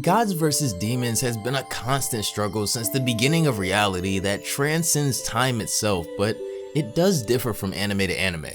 Gods versus demons has been a constant struggle since the beginning of reality that transcends time itself, but it does differ from anime to anime.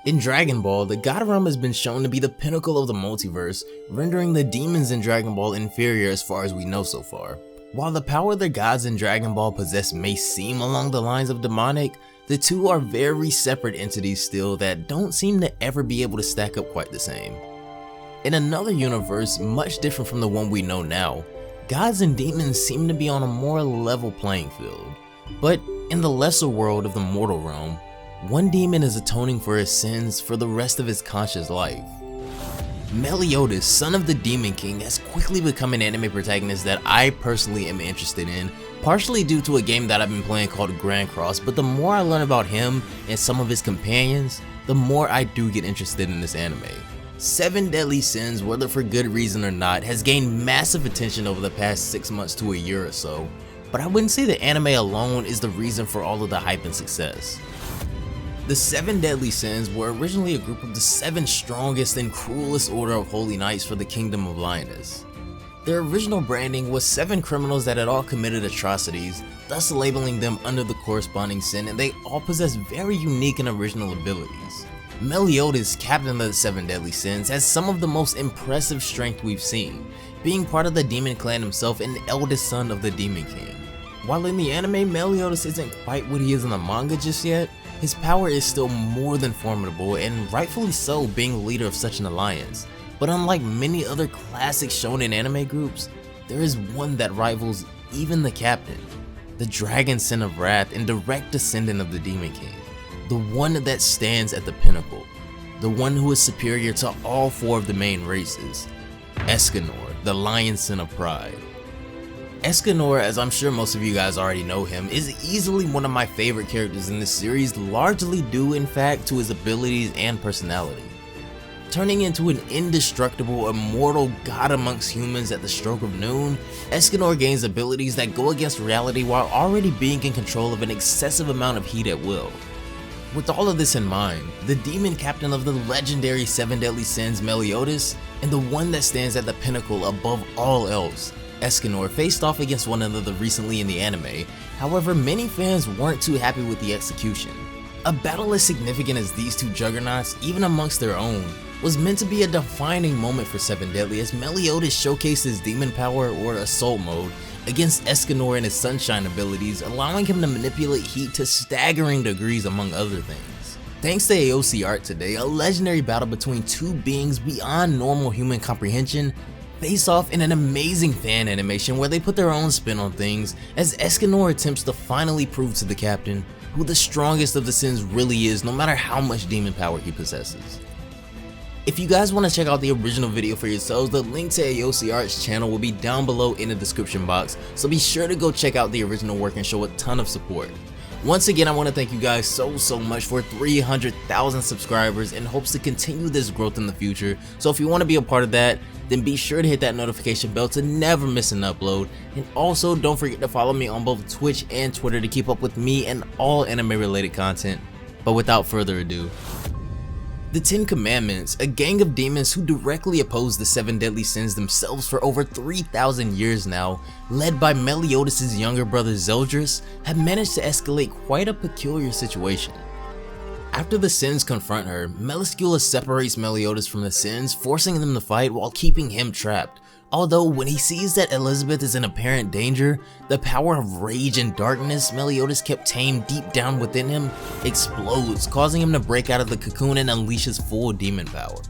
In Dragon Ball, the God realm has been shown to be the pinnacle of the multiverse, rendering the demons in Dragon Ball inferior as far as we know so far. While the power the gods in Dragon Ball possess may seem along the lines of demonic, the two are very separate entities still that don't seem to ever be able to stack up quite the same. In another universe much different from the one we know now, gods and demons seem to be on a more level playing field. But in the lesser world of the mortal realm, one demon is atoning for his sins for the rest of his conscious life. Meliodas, son of the Demon King, has quickly become an anime protagonist that I personally am interested in, partially due to a game that I've been playing called Grand Cross, but the more I learn about him and some of his companions, the more I do get interested in this anime. Seven Deadly Sins, whether for good reason or not, has gained massive attention over the past 6 months to a year or so, but I wouldn't say the anime alone is the reason for all of the hype and success. The Seven Deadly Sins were originally a group of the 7 strongest and cruelest order of holy knights for the Kingdom of Lioness. Their original branding was 7 criminals that had all committed atrocities, thus labeling them under the corresponding sin, and they all possess very unique and original abilities. Meliodas, captain of the 7 Deadly Sins, has some of the most impressive strength we've seen, being part of the demon clan himself and the eldest son of the Demon King. While in the anime Meliodas isn't quite what he is in the manga just yet, his power is still more than formidable, and rightfully so, being the leader of such an alliance. But unlike many other classic shonen anime groups, there is one that rivals even the captain, the Dragon Sin of Wrath and direct descendant of the Demon King. The one that stands at the pinnacle, the one who is superior to all 4 of the main races, Escanor, the Lion Sin of Pride. Escanor, as I'm sure most of you guys already know him, is easily one of my favorite characters in this series, largely due in fact to his abilities and personality. Turning into an indestructible, immortal god amongst humans at the stroke of noon, Escanor gains abilities that go against reality while already being in control of an excessive amount of heat at will. With all of this in mind, the demon captain of the legendary 7 Deadly Sins, Meliodas, and the one that stands at the pinnacle above all else, Escanor, faced off against one another recently in the anime. However, many fans weren't too happy with the execution. A battle as significant as these two juggernauts, even amongst their own, was meant to be a defining moment for 7 Deadly as Meliodas showcased his demon power, or assault mode, against Escanor and his sunshine abilities, allowing him to manipulate heat to staggering degrees among other things. Thanks to AOC art today, a legendary battle between 2 beings beyond normal human comprehension face off in an amazing fan animation where they put their own spin on things as Escanor attempts to finally prove to the captain who the strongest of the sins really is, no matter how much demon power he possesses. If you guys want to check out the original video for yourselves, the link to AOC Art's channel will be down below in the description box, so be sure to go check out the original work and show a ton of support. Once again, I want to thank you guys so much for 300,000 subscribers and hopes to continue this growth in the future, so if you want to be a part of that, then be sure to hit that notification bell to never miss an upload, and also don't forget to follow me on both Twitch and Twitter to keep up with me and all anime related content. But without further ado, the 10 Commandments, a gang of demons who directly oppose the 7 Deadly Sins themselves for over 3,000 years now, led by Meliodas' younger brother Zeldris, have managed to escalate quite a peculiar situation. After the sins confront her, Meliscula separates Meliodas from the sins, forcing them to fight while keeping him trapped. Although when he sees that Elizabeth is in apparent danger, the power of rage and darkness Meliodas kept tamed deep down within him explodes, causing him to break out of the cocoon and unleash his full demon power.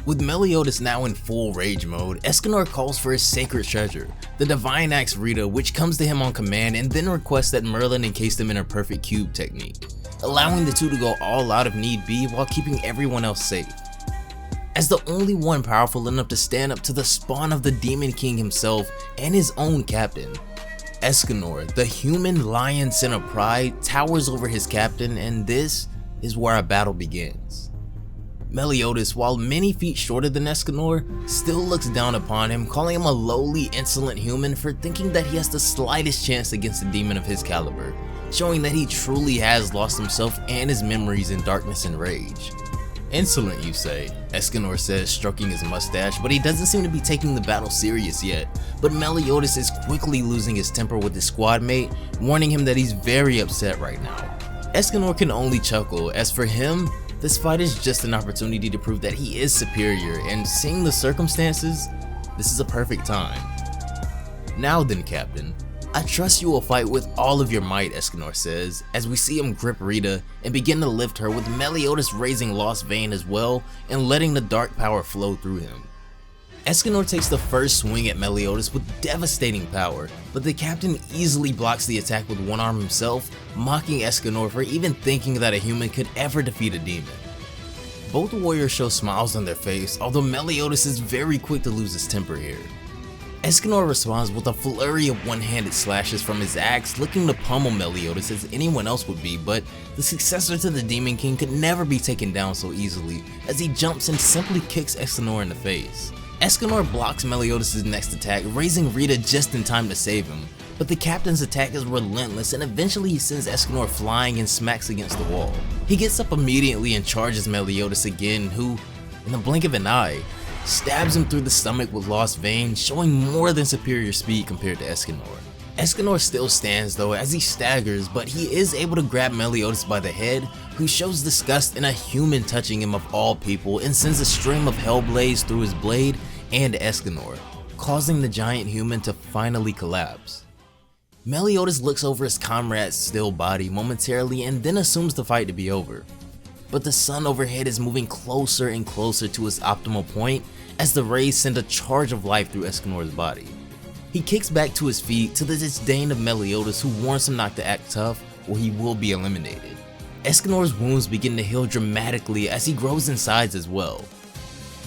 With Meliodas now in full rage mode, Escanor calls for his sacred treasure, the Divine Axe Rita, which comes to him on command and then requests that Merlin encase them in her perfect cube technique, allowing the two to go all out if need be while keeping everyone else safe. As the only one powerful enough to stand up to the spawn of the Demon King himself and his own captain, Escanor, the human Lion Sin of Pride, towers over his captain, and this is where our battle begins. Meliodas, while many feet shorter than Escanor, still looks down upon him, calling him a lowly, insolent human for thinking that he has the slightest chance against a demon of his caliber, showing that he truly has lost himself and his memories in darkness and rage. Insolent, you say, Escanor says, stroking his mustache, but he doesn't seem to be taking the battle serious yet. But Meliodas is quickly losing his temper with his squad mate, warning him that he's very upset right now. Escanor can only chuckle, as for him, this fight is just an opportunity to prove that he is superior, and seeing the circumstances, this is a perfect time. Now then, Captain, I trust you will fight with all of your might, Escanor says, as we see him grip Rita and begin to lift her, with Meliodas raising Lost Vein as well and letting the dark power flow through him. Escanor takes the first swing at Meliodas with devastating power, but the captain easily blocks the attack with one arm himself, mocking Escanor for even thinking that a human could ever defeat a demon. Both warriors show smiles on their face, although Meliodas is very quick to lose his temper here. Escanor responds with a flurry of one-handed slashes from his axe, looking to pummel Meliodas as anyone else would be, but the successor to the Demon King could never be taken down so easily, as he jumps and simply kicks Escanor in the face. Escanor blocks Meliodas' next attack, raising Rita just in time to save him, but the captain's attack is relentless and eventually he sends Escanor flying and smacks against the wall. He gets up immediately and charges Meliodas again, who, in the blink of an eye, stabs him through the stomach with Lost Vein, showing more than superior speed compared to Escanor. Escanor still stands though as he staggers, but he is able to grab Meliodas by the head, who shows disgust in a human touching him of all people and sends a stream of Hellblades through his blade and Escanor, causing the giant human to finally collapse. Meliodas looks over his comrade's still body momentarily and then assumes the fight to be over. But the sun overhead is moving closer and closer to its optimal point as the rays send a charge of life through Escanor's body. He kicks back to his feet to the disdain of Meliodas, who warns him not to act tough or he will be eliminated. Escanor's wounds begin to heal dramatically as he grows in size as well.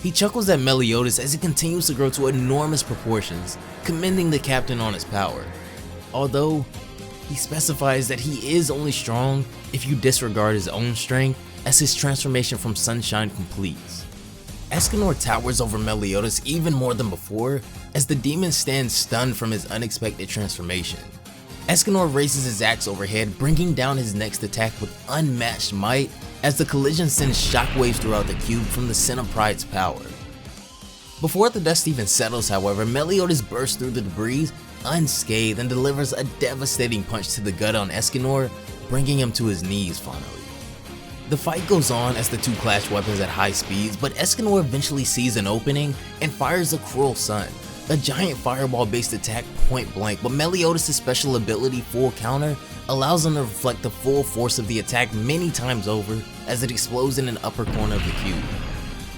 He chuckles at Meliodas as he continues to grow to enormous proportions, commending the captain on his power. Although, he specifies that he is only strong if you disregard his own strength as his transformation from Sunshine completes. Escanor towers over Meliodas even more than before as the demon stands stunned from his unexpected transformation. Escanor raises his axe overhead, bringing down his next attack with unmatched might as the collision sends shockwaves throughout the cube from the Centipride's power. Before the dust even settles, however, Meliodas bursts through the debris unscathed and delivers a devastating punch to the gut on Escanor, bringing him to his knees finally. The fight goes on as the two clash weapons at high speeds, but Escanor eventually sees an opening and fires a Cruel Sun, a giant fireball based attack point blank, but Meliodas' special ability Full Counter allows him to reflect the full force of the attack many times over as it explodes in an upper corner of the cube.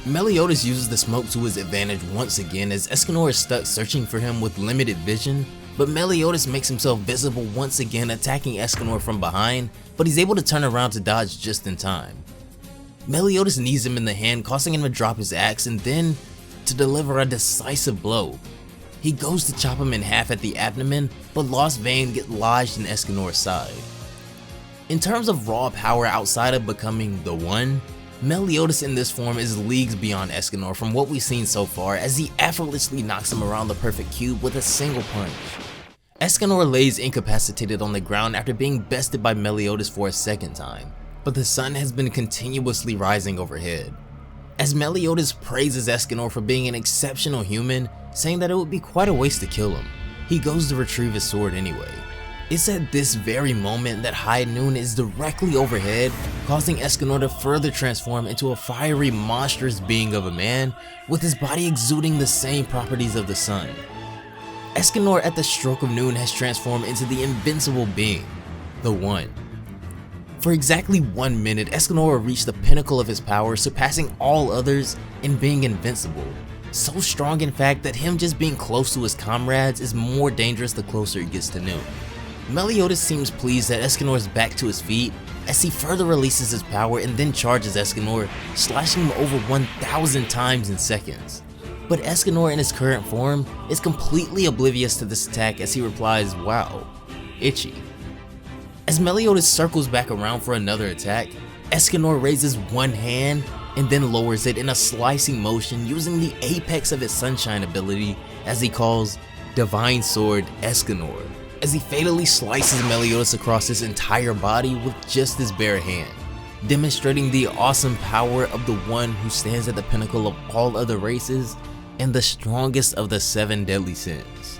Meliodas uses the smoke to his advantage once again as Escanor is stuck searching for him with limited vision, but Meliodas makes himself visible once again, attacking Escanor from behind, but he's able to turn around to dodge just in time. Meliodas knees him in the hand, causing him to drop his axe and then to deliver a decisive blow. He goes to chop him in half at the abdomen, but Lost Vein gets lodged in Escanor's side. In terms of raw power outside of becoming the One, Meliodas in this form is leagues beyond Escanor from what we've seen so far, as he effortlessly knocks him around the perfect cube with a single punch. Escanor lays incapacitated on the ground after being bested by Meliodas for a second time, but the sun has been continuously rising overhead. As Meliodas praises Escanor for being an exceptional human, saying that it would be quite a waste to kill him, he goes to retrieve his sword anyway. It's at this very moment that High Noon is directly overhead, causing Escanor to further transform into a fiery, monstrous being of a man, with his body exuding the same properties of the sun. Escanor at the stroke of noon has transformed into the invincible being, the One. For exactly 1 minute, Escanor will reach the pinnacle of his power, surpassing all others in being invincible. So strong in fact that him just being close to his comrades is more dangerous the closer he gets to noon. Meliodas seems pleased that Escanor is back to his feet as he further releases his power and then charges Escanor, slashing him over 1,000 times in seconds. But Escanor in his current form is completely oblivious to this attack as he replies, "Wow, itchy." As Meliodas circles back around for another attack, Escanor raises one hand and then lowers it in a slicing motion using the apex of his Sunshine ability, as he calls Divine Sword Escanor, as he fatally slices Meliodas across his entire body with just his bare hand. demonstrating the awesome power of the one who stands at the pinnacle of all other races and the strongest of the 7 deadly sins.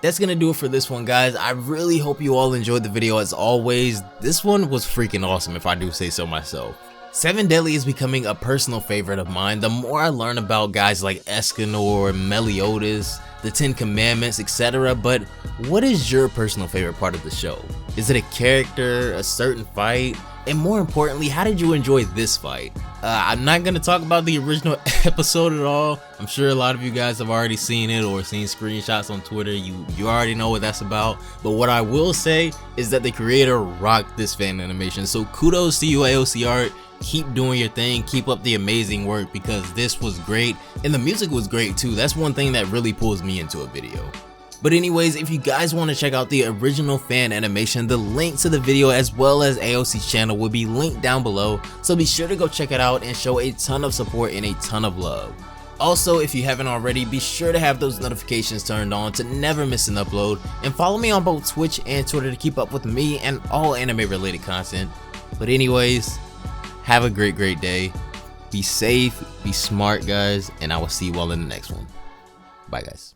That's gonna do it for this one, guys. I really hope you all enjoyed the video. As always, this one was freaking awesome, if I do say so myself. 7 Deadly is becoming a personal favorite of mine. The more I learn about guys like Escanor, Meliodas, the 10 Commandments, etc. But what is your personal favorite part of the show? Is it a character, a certain fight? And more importantly, how did you enjoy this fight? I'm not going to talk about the original episode at all. I'm sure a lot of you guys have already seen it or seen screenshots on Twitter. You already know what that's about. But what I will say is that the creator rocked this fan animation. So kudos to you, AOC Art. Keep doing your thing, keep up the amazing work, because this was great and the music was great too. That's one thing that really pulls me into a video. But anyways, if you guys want to check out the original fan animation, the link to the video as well as AOC's channel will be linked down below, so be sure to go check it out and show a ton of support and a ton of love. Also, if you haven't already, be sure to have those notifications turned on to never miss an upload, and follow me on both Twitch and Twitter to keep up with me and all anime related content. But anyways, have a great day. Be safe, be smart, guys, and I will see you all in the next one. Bye, guys.